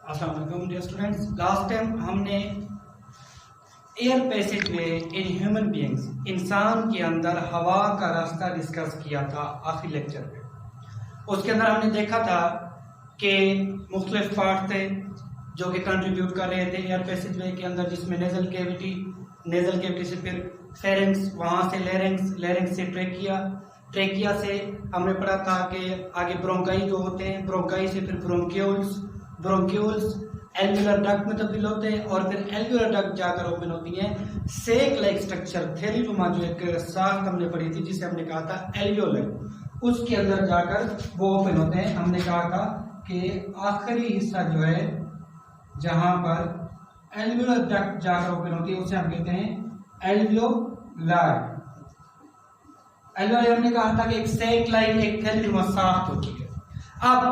अस्सलाम वालेकुम dear students. Last time हमने air passage way in human beings, इंसान के अंदर हवा का रास्ता डिस्कस किया था आखिरी लेक्चर में। उसके अंदर हमने देखा था कि मुख्तलिफ पार्ट थे जो कि कंट्रीब्यूट कर रहे थे एयर पैसेज वे के अंदर, जिसमें नेजल कैविटी से फिर फेरेंक्स, वहाँ से लेरेंक्स से ट्रेकिया से हमने पढ़ा था कि आगे ब्रोंकाई जो होते हैं, ब्रोंकाई से फिर ब्रोंक्यूल्स एल्वियोलर डक्ट में तब्दील होते हैं और फिर एल्वियोलर डक्ट जाकर ओपन होती हैं। सेक लाइक स्ट्रक्चर थैलीनुमा जो एक साख्त हमने पढ़ी थी जिसे हमने कहा था एल्वियोलर, उसके अंदर जाकर वो ओपन होते हैं। हमने कहा था कि आखिरी हिस्सा जो है जहां पर एल्वियोलर डक्ट जाकर ओपन होती है उसे हम कहते हैं एल्वियोलार। एल्वियोलार हमने कहा था कि एक सेक लाइक एक थैलीनुमा साख्त होती है। अब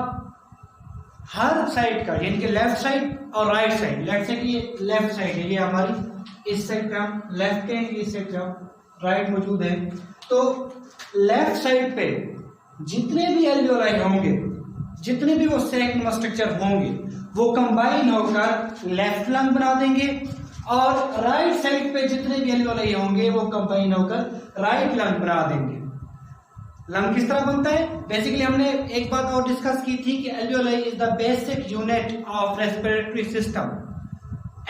हर साइड का यानी कि लेफ्ट साइड और राइट साइड, ये लेफ्ट साइड है, ये हमारी इस साइड पे हम लेफ्ट है, इस साइड पे हम राइट मौजूद है। तो लेफ्ट साइड पे जितने भी एल्वियोलाई होंगे, जितने भी वो सेक स्ट्रक्चर होंगे, वो कंबाइन होकर लेफ्ट लंग बना देंगे और राइट साइड पे जितने भी एल्वियोलाई होंगे वो कंबाइन होकर राइट लंग बना देंगे। लंग किस तरह बनता है? बेसिकली हमने एक बात और डिस्कस की थी कि alveoli is the basic unit of respiratory system.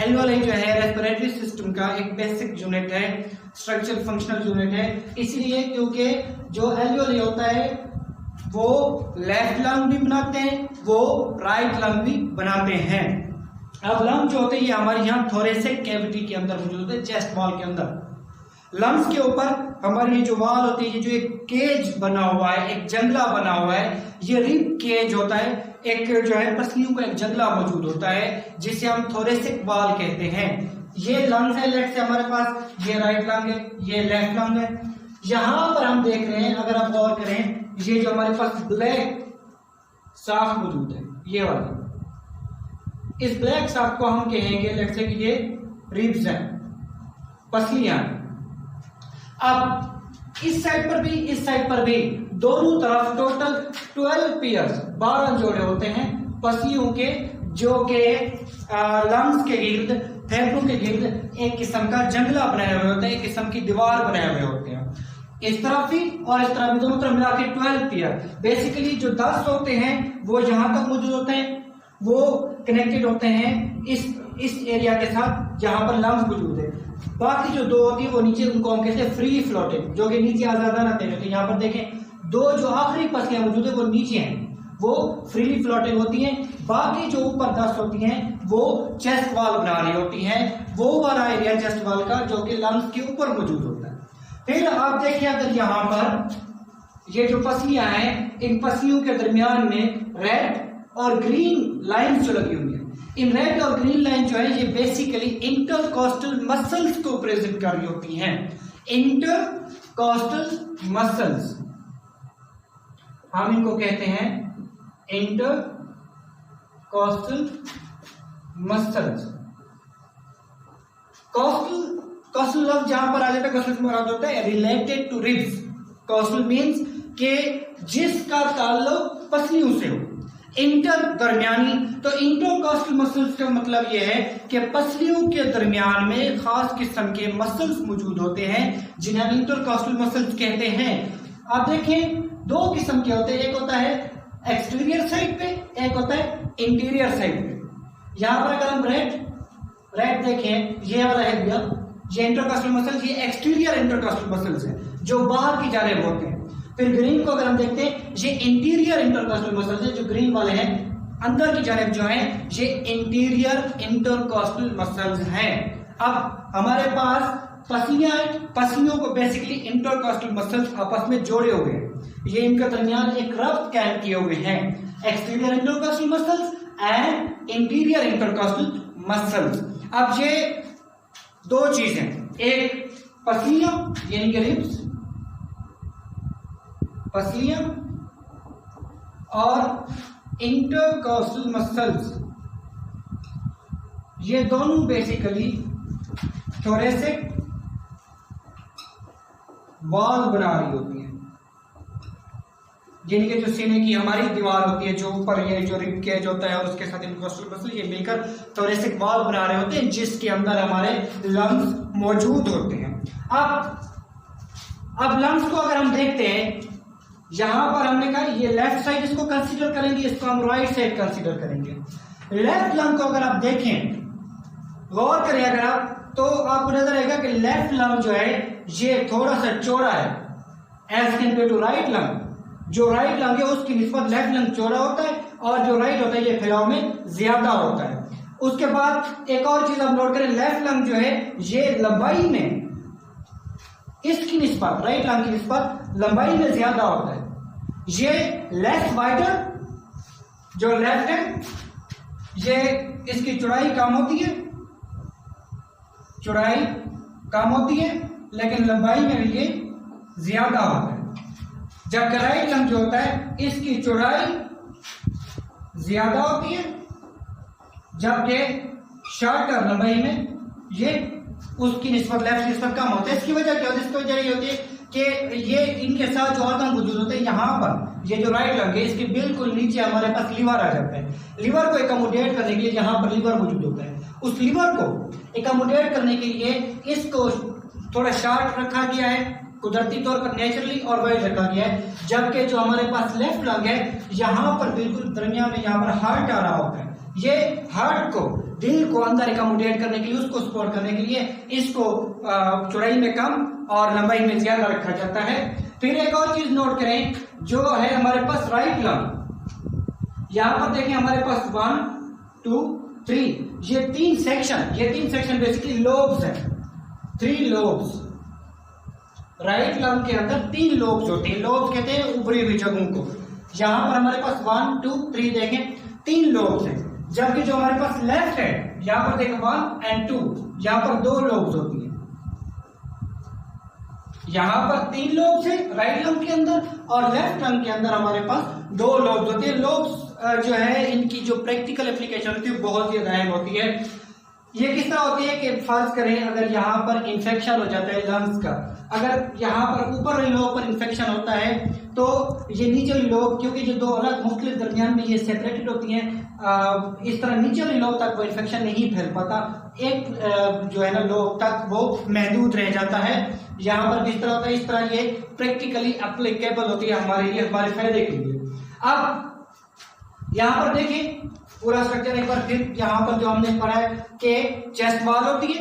Alveoli जो है रेस्पिरेटरी सिस्टम का एक बेसिक यूनिट है, स्ट्रक्चरल फंक्शनल यूनिट है। इसलिए क्योंकि जो एल्वियोलाई होता है वो लेफ्ट लंग भी बनाते हैं, वो राइट लंग भी बनाते हैं। अब लंग जो होते हैं ये हमारे यहाँ थोरेसिक कैविटी के अंदर मौजूद होते हैं, चेस्ट वॉल के अंदर। लंग्स के ऊपर हमारी ये जो वाल होती है, ये जो एक केज बना हुआ है, एक जंगला बना हुआ है, ये रिब केज होता है, एक जो है पसलियों का एक जंगला मौजूद होता है जिसे हम थोरेसिक वाल कहते हैं। ये लंग्स है, लेफ्ट से हमारे पास ये राइट लंग है, ये लेफ्ट लंग है। यहां पर हम देख रहे हैं, अगर आप गौर करें, ये जो हमारे पास ब्लैक साफ मौजूद है, ये वाला, इस ब्लैक साफ को हम कहेंगे लेट्स से कि ये रिब्स हैं, पसलियां। अब इस साइड पर भी इस साइड पर भी दोनों तरफ टोटल 12 पेयर्स 12 जोड़े होते हैं पसलियों के, जो के लंग्स के गिर्द, फेफड़ों के गिर्द एक किस्म का जंगला बनाए हुए होते हैं, एक किस्म की दीवार बनाए हुए होते हैं। इस तरफ भी और इस तरफ भी, दोनों तरफ मिला के 12 पेयर। बेसिकली जो 10 होते हैं वो यहां तक मौजूद होते हैं, वो कनेक्टेड होते हैं इस एरिया के साथ जहां पर लंग्स मौजूद है। बाकी जो 2 होती है वो नीचे, उनको हम कहते हैं फ्री फ्लोटिंग, जो कि नीचे आजादाना तैरते हैं। यहाँ पर देखें 2 जो आखिरी पसलियां मौजूद है वो नीचे हैं, वो फ्रीली फ्लोटिंग होती हैं। बाकी जो ऊपर 10 होती हैं वो चेस्ट वॉल बना रही होती हैं, वो वाला एरिया चेस्ट वॉल का जो कि लंग्स के ऊपर मौजूद होता है। फिर आप देखिए, अगर यहाँ पर ये जो पसलियां हैं, इन पसलियों के दरमियान में रेड और ग्रीन लाइन्स जो लगी हुई है, इन रेड और ग्रीन लाइन जो है ये बेसिकली इंटरकॉस्टल मसल्स को प्रेजेंट कर रही होती हैं। इंटरकॉस्टल मसल्स हम इनको कहते हैं इंटरकॉस्टल मसल्स। कॉस्टल लफ्ज जहां पर आ जाता है, कॉस्टल से मुराद होता है related to ribs. Costal means के जिसका ताल्लुक पसलियों से हो, इंटर दरमियानी। तो इंटरकॉस्टल मसल्स का मतलब यह है कि पसलियों के दरमियान में खास किस्म के मसल्स मौजूद होते हैं जिन्हें हम इंटरकॉस्टल मसल्स कहते हैं। आप देखें 2 किस्म के होते हैं, एक होता है एक्सटीरियर साइड पे, एक होता है इंटीरियर साइड पे। यहां पर अगर हम रेड देखें, ये वाला है भैया, ये इंटरकॉस्टल मसल्स, ये एक्सटीरियर इंटरकॉस्टल मसल्स है जो बाहर की जानिब होते हैं। फिर ग्रीन को अगर हम देखते हैं, ये इंटीरियर इंटरकॉस्टल मसल्स है, जो ग्रीन वाले हैं अंदर की जानिब जो है ये इंटीरियर इंटरकॉस्टल मसल्स हैं। अब हमारे पास पसलियों को बेसिकली इंटरकॉस्टल मसल्स आपस में जोड़े हुए हैं, ये इनके दरमियान एक रब्त कायम किए हुए हैं, exterior intercostal muscles and interior intercostal muscles. अब ये 2 चीजें, एक पसलियां यानी कि रिब्स, पसलियां, और इंटरकॉस्टल मसल्स, ये दोनों बेसिकली थोरेसिक वॉल बना रही होती हैं। यानी कि जो सीने की हमारी दीवार होती है, जो ऊपर ये जो रिब केज होता है और उसके साथ इंटरकॉस्टल मसल, ये मिलकर थोरेसिक वॉल बना रहे होते हैं जिसके अंदर हमारे लंग्स मौजूद होते हैं। अब लंग्स को अगर हम देखते हैं, यहां पर हमने कहा ये लेफ्ट साइड इसको कंसीडर करेंगे, इसको हम राइट साइड कंसीडर करेंगे। लेफ्ट लंग को अगर आप देखें, गौर करें अगर आप, तो आपको नजर आएगा कि लेफ्ट लंग जो है ये थोड़ा सा चौड़ा है as compare to right lung. जो राइट लंग है उसकी निस्बत लेफ्ट लंग चौड़ा होता है और जो राइट होता है ये फैलाव में ज्यादा होता है। उसके बाद एक और चीज आप नोट करें, लेफ्ट लंग जो है ये लंबाई में इसकी निस्बत राइट लंग की निस्बत लंबाई में ज्यादा होता है। ये लेफ्ट वाइडर, जो लेफ्ट है ये इसकी चौड़ाई कम होती है, चौड़ाई कम होती है लेकिन लंबाई में भी ये ज्यादा होता है। जबकि राइट लंग जो होता है इसकी चौड़ाई ज्यादा होती है, जबकि शॉर्टर लंबाई में ये उसकी निस्बत लेफ्ट की निस्बत कम होता है। इसकी वजह क्या होती है? इसकी वजह ये होती है कि ये इनके साथ जो ऑर्गन मौजूद होते हैं, यहाँ पर ये जो राइट लंग है इसके बिल्कुल नीचे हमारे पास लीवर आ जाता है। लीवर को एकोमोडेट करने के लिए यहाँ पर लीवर मौजूद होता है, उस लीवर को एकोमोडेट करने के लिए इसको थोड़ा शार्ट रखा गया है कुदरती तौर पर, नेचुरली, और वाइड रखा गया है। जबकि जो हमारे पास लेफ्ट लंग है यहाँ पर बिल्कुल दरमियान में यहाँ पर हार्ट आ रहा होता है। ये हार्ट को, दिल को अंदर एकोमोडेट करने के लिए, उसको सपोर्ट करने के लिए इसको चौड़ाई में कम और लंबाई में ज्यादा रखा जाता है। फिर एक और चीज नोट करें, जो है हमारे पास राइट लंग, यहां पर देखें हमारे पास 1 2 3 ये तीन सेक्शन बेसिकली लोब्स हैं, 3 लोब्स। राइट लंग के अंदर 3 लोब्स होते हैं। लोब्स कहते हैं ऊपरी हुई जगहों को। यहां पर हमारे पास 1 2 3 देखें 3 लोब्स हैं, जबकि जो हमारे पास लेफ्ट है यहां पर देखें 1 और 2, यहां पर 2 लोब्स होती है। यहां पर 3 लोब्स है राइट लंग के अंदर और लेफ्ट लंग के अंदर हमारे पास 2 लोब्स होते हैं। लोब्स जो है इनकी जो प्रैक्टिकल एप्लीकेशन होती है बहुत ही अहम होती है। ये किस तरह होती है कि फर्ज करें अगर यहाँ पर इंफेक्शन हो जाता है लंग्स का, अगर यहाँ पर ऊपर वाले लोब पर इंफेक्शन होता है तो ये नीचे वाली लोब, क्योंकि जो 2 अलग मुख्तलिफ दरमियान में ये सेपरेटेड होती हैं, इस तरह नीचे वाली लोब तक वो इंफेक्शन नहीं फैल पाता, एक जो है ना लोब तक वो महदूद रह जाता है। यहाँ पर किस तरह होता है, इस तरह ये प्रैक्टिकली एप्लीकेबल होती है हमारे लिए, हमारे फायदे के लिए। अब यहाँ पर देखिए पूरा स्ट्रक्चर एक बार फिर, यहाँ पर जो हमने पढ़ा है कि चेस्ट वॉल होती है,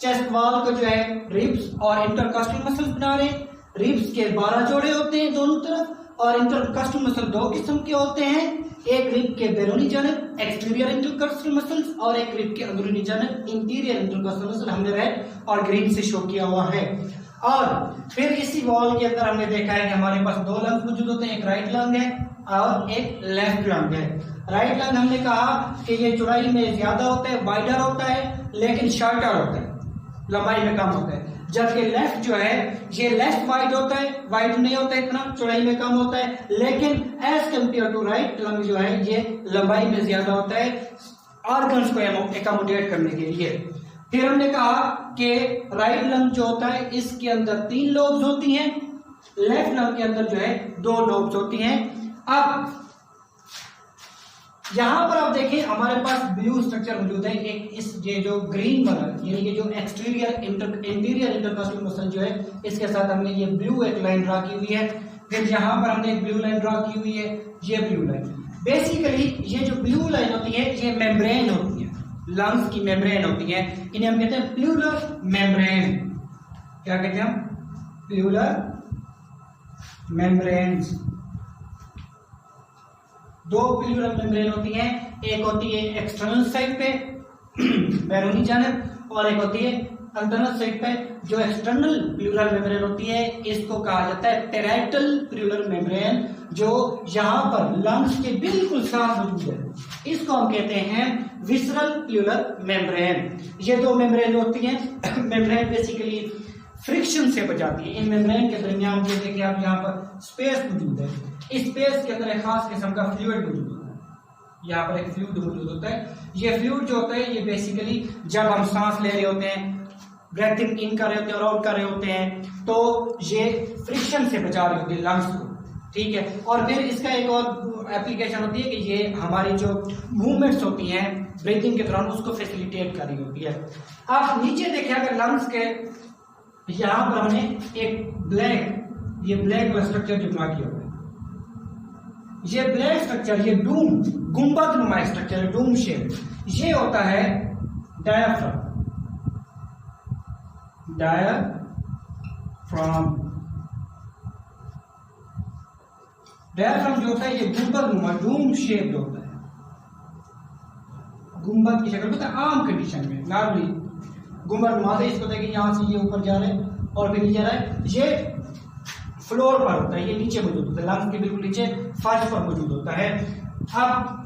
चेस्ट वॉल को जो है रिब्स और इंटरकॉस्टल मसल्स बना रहे हैं। रिब्स के 12 जोड़े होते हैं दोनों तरफ और इंटरकॉस्टल मसल 2 किस्म के होते हैं, एक रिब के बैरूनी जानब एक्सटीरियर इंटरकॉस्टल मसल्स और एक रिब के अंदरूनी जानब इंटीरियर इंटरकॉस्टल मसल। हमने रेड और ग्रीन से शो किया हुआ है। और फिर इसी वॉल के अंदर हमने देखा है कि हमारे पास 2 लंग मौजूद होते हैं, एक राइट लंग है और एक लेफ्ट लंग है। राइट लंग हमने कहा कि ये चौड़ाई में ज्यादा होता है, वाइडर होता है, लेकिन शॉर्टर होता है, लंबाई में कम होता है। जबकि लेफ्ट जो है ये लेफ्ट वाइड होता है, वाइड नहीं होता है इतना, चौड़ाई में कम होता है, लेकिन as compare to right lung जो है ये लंबाई में ज्यादा होता है ऑर्गन्स को एकोमोडेट करने के लिए। फिर हमने कहा कि राइट लंग जो होता है इसके अंदर 3 लोब्स होती हैं, लेफ्ट लंग के अंदर जो है 2 लोब्स होती हैं। अब यहां पर आप देखिए हमारे पास ब्लू स्ट्रक्चर मौजूद है, एक इस ये जो ग्रीन वाला यानी कि जो एक्सटीरियर इंटीरियर इंटरकॉस्टल मसल जो है इसके साथ हमने ये ब्लू एक लाइन ड्रा की हुई है। फिर यहां पर हमने एक ब्लू लाइन ड्रा की हुई है, ये ब्लू लाइन। बेसिकली ये जो ब्लू लाइन होती है ये मेम्ब्रेन होती है, लंग्स की मेम्ब्रेन होती है, इन्हें हम कहते हैं प्लूरल मेम्ब्रेन। क्या कहते हैं हम? Plural membranes. 2 प्लूरल मेम्ब्रेन होती हैं, एक होती है एक्सटर्नल साइड पे बैरूनी जानब और एक होती है इंटरनल साइड पे। जो एक्सटर्नल प्लूरल मेम्ब्रेन होती है इसको कहा जाता है पैराइटल प्लूरल मेम्ब्रेन, जो यहाँ पर लंग्स के बिल्कुल साथ मौजूद है, इसको हम कहते हैं विसरल प्लूरल मेम्ब्रेन। ये 2 मेम्ब्रेन होती हैं। मेम्ब्रेन बेसिकली फ्रिक्शन से बचाती है। इन मेम्ब्रेन के दरमियान ये देखिए आप यहाँ पर स्पेस मौजूद है, इस स्पेस के अंदर एक खास किस्म का फ्लूइड मौजूद होता है। यहाँ पर एक फ्लूइड मौजूद होता है। ये फ्लूइड जो होता है ये बेसिकली जब हम सांस ले रहे होते हैं, ब्रीथिंग इन कर रहे होते हैं और आउट कर रहे होते हैं, तो ये फ्रिक्शन से बचा रहे होते हैं लंग्स को, ठीक है। और फिर इसका एक और एप्लीकेशन होती है कि ये हमारी जो मूवमेंट्स होती हैं ब्रीथिंग के दौरान उसको फैसिलिटेट कर रही होती है। अब नीचे देखिए अगर लंग्स के यहाँ पर हमने एक ये ब्लैक स्ट्रक्चर जो ड्रा किया हुआ है, ये ब्लैक स्ट्रक्चर, ये गुंबद नुमा स्ट्रक्चर, डूम शेप, ये होता है डायाफ्राम। डायाफ्राम जो होता है ये गुंबद नुमा डूम शेप होता है, गुंबद की शक्ल होता है आम कंडीशन में। नॉर्मली गुंबद नुमा से इसको देखिए यहां से ये ऊपर जा रहा है और फिर नीचे जा रहा है, ये फ्लोर पर होता है, ये नीचे मौजूद होता है, लंग्स के बिल्कुल नीचे फर्श पर मौजूद होता है। अब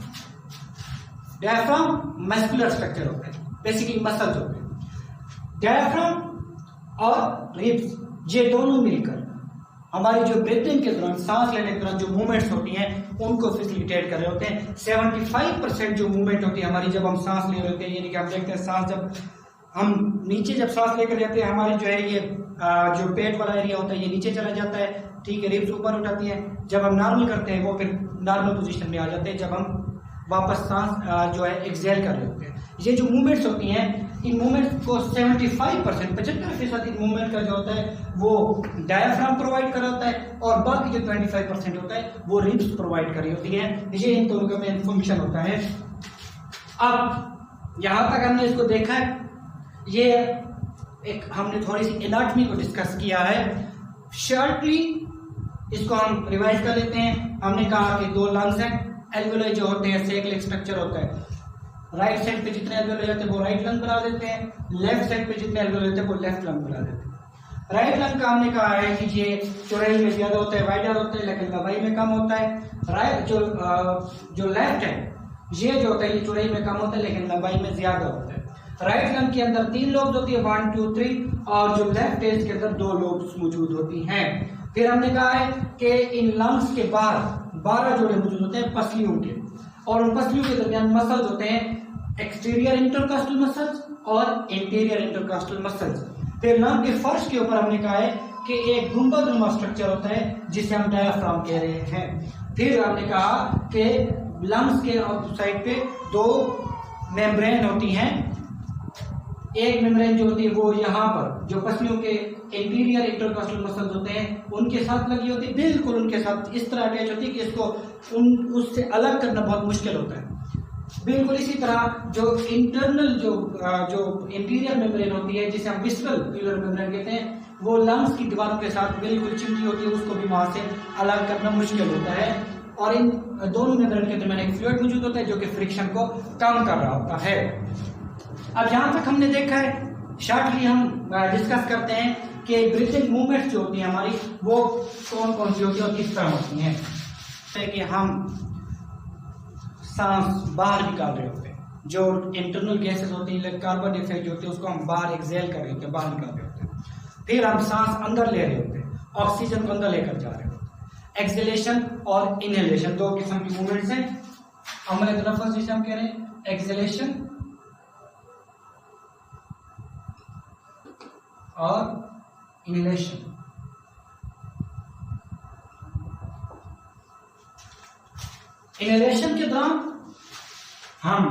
डायफ्राम मस्कुलर स्ट्रक्चर होता है, बेसिकली मसल्स होते हैं। डायफ्राम और रिब्स ये दोनों मिलकर हमारी जो ब्रीथिंग के दौरान, सांस लेने के दौरान जो मूवमेंट्स होती हैं उनको फैसिलिटेट कर रहे होते हैं। 75% जो मूवमेंट होती है हमारी जब हम सांस ले रहे होते हैं, यानी कि हम देखते हैं सांस जब हम नीचे जब सांस लेकर जाते हैं, हमारी जो है ये जो पेट वाला एरिया होता है ये नीचे चला जाता है, ठीक है, रिब्स ऊपर उठाती हैं। जब हम नॉर्मल करते हैं वो फिर नॉर्मल पोजीशन में आ जाते हैं जब हम वापस सांस जो है एक्सहेल कर रहे होते हैं। ये जो मूवमेंट्स होती हैं, इन मूवमेंट्स को 75% 75% इन मूवमेंट का जो होता है वो डायफ्राम प्रोवाइड कर रहा होता है और बाकी जो 25% होता है वो रिब्स प्रोवाइड कर रही होती है। ये इन दोनों का मेन फंक्शन होता है। अब यहां तक हमने इसको देखा है, ये एक हमने थोड़ी सी एनाटॉमी को डिस्कस किया है। शॉर्टली इसको हम रिवाइज कर लेते हैं। हमने कहा कि दो लंग्स हैं, एल्वेओलाई जो होते हैं सेकलिक स्ट्रक्चर होता है, राइट साइड पे जितने एल्वेओलाई होते हैं वो राइट लंग बना देते हैं, लेफ्ट साइड पे जितने एल्वेओलाई होते हैं वो लेफ्ट लंग बना देते हैं। राइट लंग का हमने कहा है कि ये चौड़ाई में ज्यादा होता है, वाइडर होता है, लेकिन लंबाई में कम होता है। राइट जो लेफ्ट है ये जो होता है ये चौड़ाई में कम होता है लेकिन लंबाई में ज्यादा होता है। राइट लंग के अंदर 3 लोब्स होती है, 1 2 3, और जो लेफ्ट है इसके अंदर 2 लोब्स मौजूद होती हैं। फिर हमने कहा है कि इन लंग्स के बाहर 12 जोड़े मौजूद होते हैं पसलियों के, और उन पसलियों के दरमियान मसल्स होते हैं एक्सटीरियर इंटरकॉस्टल मसल्स और इंटीरियर इंटरकॉस्टल मसल्स। फिर लंग के फर्श के ऊपर हमने कहा है कि एक गुंबदनुमा स्ट्रक्चर होता है जिसे हम डायाफ्राम कह रहे हैं। फिर हमने कहा कि लंग्स के साइड पे 2 मेम्ब्रेन होती हैं। एक मेम्ब्रेन जो होती है वो यहाँ पर जो पसलियों के इंटीरियर इंटरकॉस्टल मसल्स होते हैं उनके साथ लगी होती है, बिल्कुल उनके साथ इस तरह अटैच होती है कि इसको उससे अलग करना बहुत मुश्किल होता है। बिल्कुल इसी तरह जो इंटरनल जो इंटीरियर मेम्ब्रेन होती है जिसे हम विस्ट्रल ट्यूबुलर मेम्ब्रेन कहते हैं, वो लंग्स की दीवारों के साथ बिल्कुल चिपकी होती है, उसको भी वहां से अलग करना मुश्किल होता है। और इन दोनों मेम्ब्रेन के दरमियान एक फ्लूइड मौजूद होता है जो कि फ्रिक्शन को कम कर रहा होता है। अब जहां तक हमने देखा है, शॉर्टली हम डिस्कस करते हैं कि ब्रीथिंग मूवमेंट्स जो होती हैं हमारी वो कौन कौन सी होती है और किस तरह होती हैं। जैसे कि हम सांस बाहर निकाल रहे होते हैं, जो इंटरनल गैसेस होती हैं, कार्बन डाइऑक्साइड जो होती है उसको हम बाहर एक्सहेल कर रहे होते हैं, बाहर निकाल रहे होते हैं। फिर हम सांस अंदर ले रहे होते हैं, ऑक्सीजन को अंदर लेकर जा रहे होते हैं। एक्सहेलेशन और इनहेलेशन 2 किस्म की मूवमेंट्स हैं। हमारे तरफ जिसे हम कह रहे हैं एक्सहेलेशन और इनहेलेशन। इनहेलेशन के दौरान हम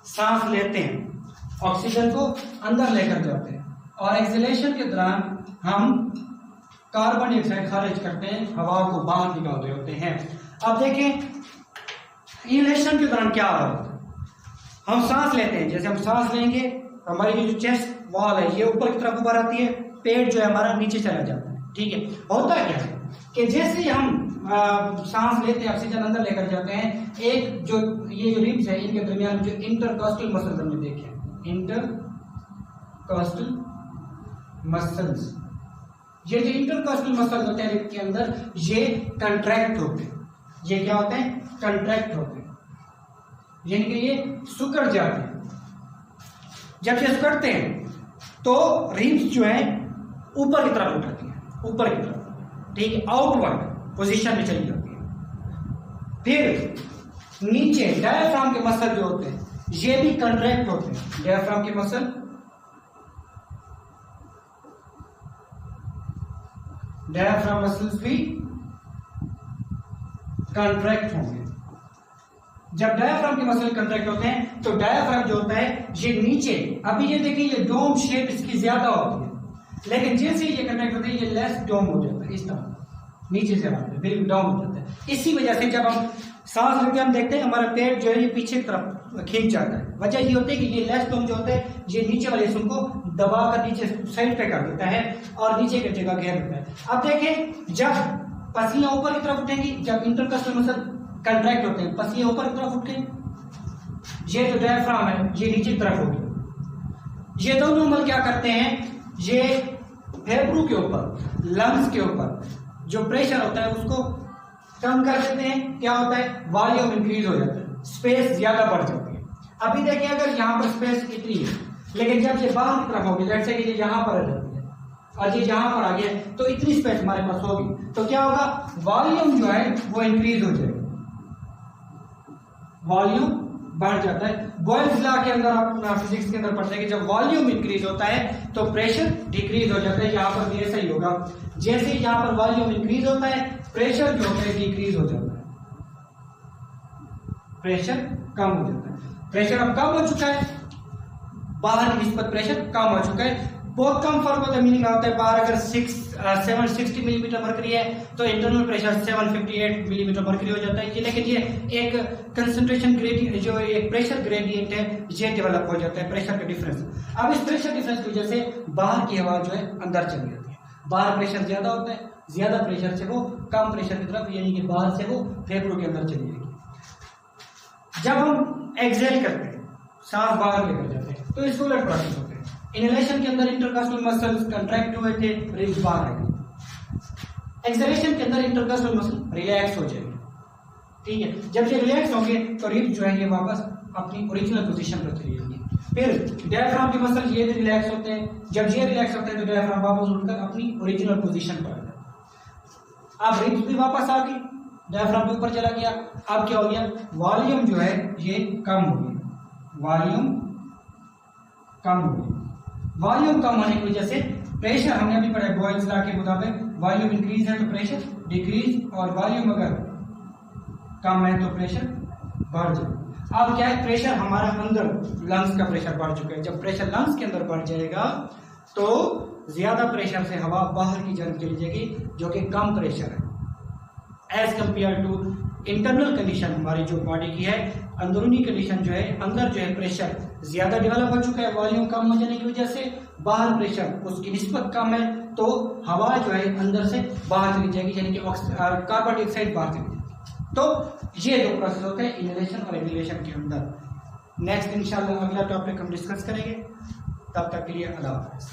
सांस लेते हैं, ऑक्सीजन को अंदर लेकर जाते हैं, और एक्सहेलेशन के दौरान हम कार्बन डाइऑक्साइड खारिज करते हैं, हवा को बाहर निकाल रहे होते हैं। अब देखें इनहेलेशन के दौरान क्या हो रहा है। हम सांस लेते हैं, जैसे हम सांस लेंगे हमारी जो चेस्ट वॉल है ये ऊपर की तरफ उभर आती है, पेट जो है हमारा नीचे चला जाता है। ठीक है, होता क्या है कि जैसे हम सांस लेते हैं, ऑक्सीजन अंदर लेकर जाते हैं, एक जो ये जो रिब्स है इनके दरमियान जो इंटरकॉस्टल मसल्स हमने देखे, इंटरकॉस्टल मसल्स, ये जो इंटरकॉस्टल मसल्स होते हैं रिब के अंदर ये कंट्रैक्ट होते हैं। ये क्या होते हैं? कंट्रैक्ट होते हैं, यानी कि ये सिकुड़ जाते हैं। जब ये सिकुड़ते हैं तो रिब्स जो है ऊपर की तरफ उठाती है, ऊपर की तरफ, ठीक है, आउटवर्ड पोजीशन में चली जाती है। फिर नीचे डायफ्राम के मसल जो होते हैं ये भी कंट्रैक्ट होते हैं। डायफ्राम के मसल डायफ्राम मसल्स भी कंट्रैक्ट होंगे। जब डायफ्राम के मसल कंट्रैक्ट होते हैं तो डायफ्राम जो होता है ये नीचे, अभी ये देखिए ये डोम शेप इसकी ज्यादा होती है, लेकिन जैसे ये कंट्रैक्ट होते हैं ये लेस डोम हो जाता है, इस तरह नीचे से आते हैं, बिल्कुल डाउन हो जाता है। इसी वजह से जब हम सांस लेते हम देखते हैं हमारा पेट जो है ये पीछे की तरफ खींच जाता है। वजह ये होती है कि ये लेस डोम जो होता है ये नीचे वाले हिस्सों को दबा कर नीचे साइड पे कर देता है और नीचे की जगह घेर देता है। अब देखें जब पसीना ऊपर की तरफ उठेंगी, जब इंटरकॉस्टल मसल कंट्रैक्ट होते हैं पसीना ऊपर की तरफ उठे, ये जो डायफ्राम है ये नीचे की तरफ होगी। ये दोनों मसल क्या करते हैं, ये फेफड़ों के ऊपर लंग्स के ऊपर जो प्रेशर होता है उसको कम कर देते हैं। क्या होता है, वॉल्यूम इंक्रीज हो जाता है, स्पेस ज्यादा बढ़ जाती है। अभी देखिए अगर यहाँ पर स्पेस इतनी है, लेकिन जब ये बाहर की तरफ होगी, लेट्स से कि ये यहाँ पर आ जाती है और ये यहाँ पर आ गया तो इतनी स्पेस हमारे पास होगी, तो क्या होगा, वॉल्यूम जो है वो इंक्रीज हो जाएगा, वॉल्यूम बढ़ जाता है। बॉयल्स लॉ के अंदर आप फिजिक्स के अंदर पढ़ते हैं कि जब वॉल्यूम इंक्रीज होता है तो प्रेशर डिक्रीज हो जाता है। यहाँ पर भी ऐसा ही होगा, जैसे यहाँ पर वॉल्यूम इंक्रीज होता है प्रेशर जो होता है डिक्रीज हो जाता है, प्रेशर कम हो जाता है। प्रेशर अब कम हो चुका है, बाहर की निस्बत प्रेशर कम हो चुका है, बहुत कम फर्क होता है। मीनिंग होता है बाहर अगर 760 मिलीमीटर मरकरी है तो इंटरनल प्रेशर 758 मिलीमीटर मरकरी हो जाता है। लेकिन ये एक कंसंट्रेशन ग्रेडियंट जो एक प्रेशर ग्रेडियंट है ये डेवलप हो जाता है, प्रेशर का डिफरेंस। अब इस प्रेशर डिफरेंस की वजह से बाहर की हवा जो है अंदर चली जाती है, बाहर प्रेशर ज्यादा होता है, ज्यादा प्रेशर से वो कम प्रेशर की तरफ यानी कि बाहर से वो फेफड़ों के अंदर चली जाएगी। जब हम एक्सहेल करते हैं, सांस बाहर लेकर जाते हैं तो इसको उलट प्रोसेस होते हैं। इनहेलेशन के अंदर इंटरकॉस्टल मसल्स कंट्रैक्ट हुए थे, रिब्स बाहर आ गए। एक्सहेलेशन के अंदर इंटरकॉस्टल मसल रिलैक्स हो जाएंगे, ठीक है। जब ये रिलैक्स होंगे तो रिब्स जो है ये वापस अपनी ओरिजिनल पोजीशन पर चली जाएंगी। फिर डायफ्राम के मसल ये भी रिलैक्स होते हैं, जब ये रिलैक्स होते हैं तो डायफ्राम वापस उठकर अपनी ओरिजिनल पोजीशन पर आ जाता है। अब रिब्स भी वापस आ गई, डायफ्राम के ऊपर चला गया। अब क्या हो गया, वॉल्यूम जो है ये कम हो गया, वॉल्यूम कम हो गया। वॉल्यूम कम होने की वजह से प्रेशर, हमने अभी पढ़ा बॉयल्स लॉ के मुताबिक वॉल्यूम इंक्रीज है तो प्रेशर डिक्रीज, और वॉल्यूम अगर कम है तो प्रेशर बढ़ जाए। अब क्या है, प्रेशर हमारा अंदर लंग्स का प्रेशर बढ़ चुका है। जब प्रेशर लंग्स के अंदर बढ़ जाएगा तो ज्यादा प्रेशर से हवा बाहर की तरफ चली जाएगी जो कि कम प्रेशर है as compare to internal condition. हमारी जो बॉडी की है अंदरूनी कंडीशन जो है, अंदर जो है प्रेशर ज्यादा डेवलप हो चुका है, वॉल्यूम कम हो जाने की वजह से बाहर प्रेशर उसकी निस्बत कम है, तो हवा जो है अंदर से बाहर चली जाएगी, यानी कि कार्बन डाइऑक्साइड बाहर चली जाएगी। तो ये दो प्रोसेस होते हैं इनहेलेशन और एक्सहेलेशन के अंदर। नेक्स्ट इंशाल्लाह अगला टॉपिक हम डिस्कस करेंगे, तब तक के लिए अल्लाह हाफ़िज़।